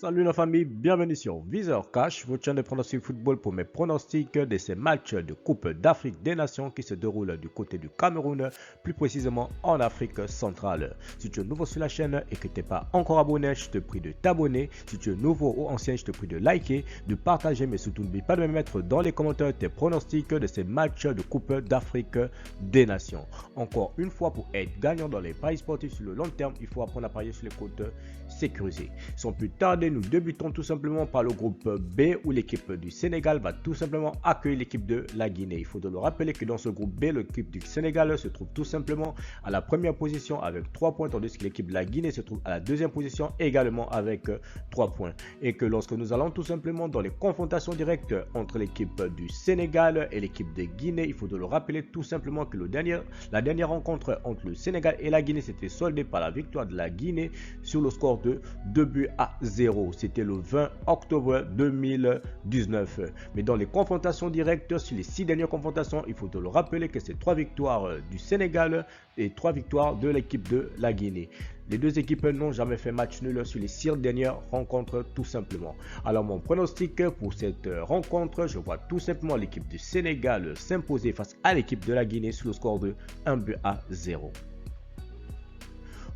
Salut la famille, bienvenue sur Viseur Cash, votre chaîne de pronostic football pour mes pronostics de ces matchs de Coupe d'Afrique des Nations qui se déroulent du côté du Cameroun, plus précisément en Afrique centrale. Si tu es nouveau sur la chaîne et que tu n'es pas encore abonné, je te prie de t'abonner. Si tu es nouveau ou ancien, je te prie de liker, de partager, mais surtout n'oublie pas de me mettre dans les commentaires tes pronostics de ces matchs de Coupe d'Afrique des Nations. Encore une fois, pour être gagnant dans les paris sportifs sur le long terme, il faut apprendre à parier sur les comptes sécurisés. Sans plus tarder, nous débutons tout simplement par le groupe B où l'équipe du Sénégal va tout simplement accueillir l'équipe de la Guinée. Il faut le rappeler que dans ce groupe B, l'équipe du Sénégal se trouve tout simplement à la première position avec 3 points, tandis que l'équipe de la Guinée se trouve à la deuxième position également avec 3 points. Et que lorsque nous allons tout simplement dans les confrontations directes entre l'équipe du Sénégal et l'équipe de Guinée, il faut le rappeler tout simplement que la dernière rencontre entre le Sénégal et la Guinée s'était soldée par la victoire de la Guinée sur le score de 2-0. C'était le 20 octobre 2019. Mais dans les confrontations directes, sur les 6 dernières confrontations, il faut le rappeler que c'est 3 victoires du Sénégal et 3 victoires de l'équipe de la Guinée. Les deux équipes n'ont jamais fait match nul sur les 6 dernières rencontres tout simplement. Alors mon pronostic pour cette rencontre, je vois tout simplement l'équipe du Sénégal s'imposer face à l'équipe de la Guinée sur le score de 1-0.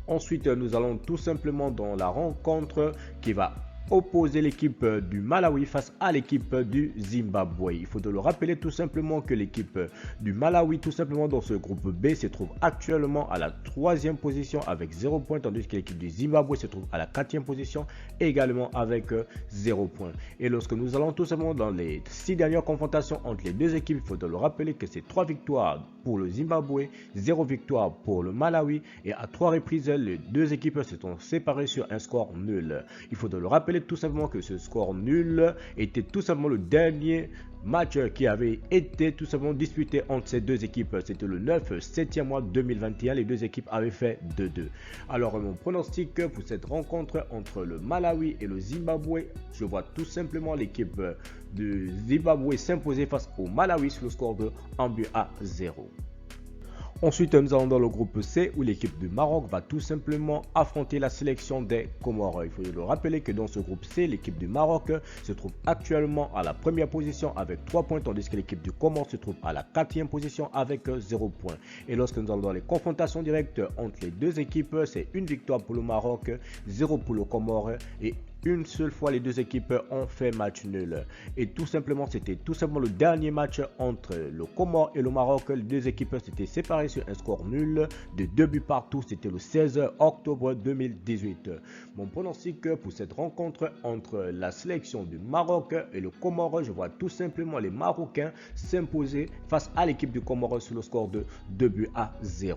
Ensuite, nous allons tout simplement dans la rencontre qui va opposer l'équipe du Malawi face à l'équipe du Zimbabwe. Il faut le rappeler tout simplement que l'équipe du Malawi, tout simplement dans ce groupe B, se trouve actuellement à la 3e position avec 0 points, tandis que l'équipe du Zimbabwe se trouve à la 4e position également avec 0 points. Et lorsque nous allons tout simplement dans les 6 dernières confrontations entre les deux équipes, il faut le rappeler que c'est 3 victoires pour le Zimbabwe, 0 victoire pour le Malawi, et à 3 reprises, les deux équipes se sont séparées sur un score nul. Il faut le rappeler tout simplement que ce score nul était tout simplement le dernier match qui avait été tout simplement disputé entre ces deux équipes. C'était le 9-7e mois 2021. Les deux équipes avaient fait 2-2. Alors mon pronostic pour cette rencontre entre le Malawi et le Zimbabwe, je vois tout simplement l'équipe du Zimbabwe s'imposer face au Malawi sur le score de 1-0. Ensuite, nous allons dans le groupe C où l'équipe du Maroc va tout simplement affronter la sélection des Comores. Il faut le rappeler que dans ce groupe C, l'équipe du Maroc se trouve actuellement à la première position avec 3 points, tandis que l'équipe du Comores se trouve à la 4e position avec 0 points. Et lorsque nous allons dans les confrontations directes entre les deux équipes, c'est une victoire pour le Maroc, 0 pour le Comores et une seule fois les deux équipes ont fait match nul. Et tout simplement, c'était tout simplement le dernier match entre le Comores et le Maroc. Les deux équipes s'étaient séparées sur un score nul de 2 buts partout. C'était le 16 octobre 2018. Mon pronostic pour cette rencontre entre la sélection du Maroc et le Comores, je vois tout simplement les Marocains s'imposer face à l'équipe du Comores sur le score de 2-0.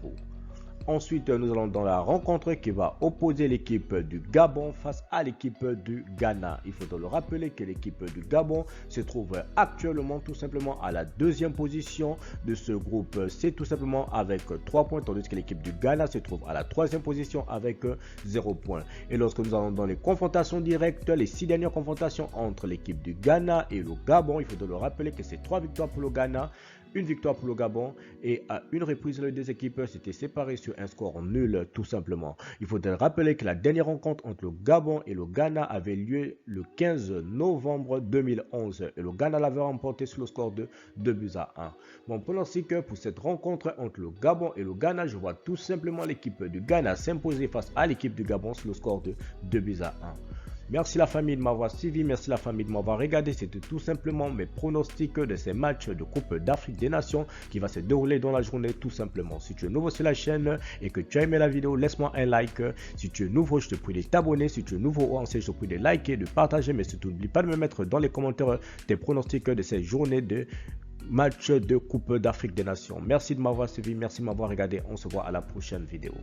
Ensuite, nous allons dans la rencontre qui va opposer l'équipe du Gabon face à l'équipe du Ghana. Il faut le rappeler que l'équipe du Gabon se trouve actuellement tout simplement à la 2e position de ce groupe. C'est tout simplement avec 3 points, tandis que l'équipe du Ghana se trouve à la 3e position avec 0 points. Et lorsque nous allons dans les confrontations directes, les 6 dernières confrontations entre l'équipe du Ghana et le Gabon, il faut le rappeler que c'est 3 victoires pour le Ghana, une victoire pour le Gabon et à une reprise, les deux équipes s'étaient séparées sur un score nul tout simplement. Il faudrait rappeler que la dernière rencontre entre le Gabon et le Ghana avait lieu le 15 novembre 2011 et le Ghana l'avait remporté sur le score de 2-1. Mon pronostic pour cette rencontre entre le Gabon et le Ghana, je vois tout simplement l'équipe du Ghana s'imposer face à l'équipe du Gabon sur le score de 2-1. Merci la famille de m'avoir suivi, merci la famille de m'avoir regardé. C'était tout simplement mes pronostics de ces matchs de Coupe d'Afrique des Nations qui va se dérouler dans la journée tout simplement. Si tu es nouveau sur la chaîne et que tu as aimé la vidéo, laisse-moi un like. Si tu es nouveau, je te prie de t'abonner. Si tu es nouveau ou ancien, je te prie de liker, de partager. Mais surtout, n'oublie pas de me mettre dans les commentaires tes pronostics de ces journées de matchs de Coupe d'Afrique des Nations. Merci de m'avoir suivi, merci de m'avoir regardé. On se voit à la prochaine vidéo.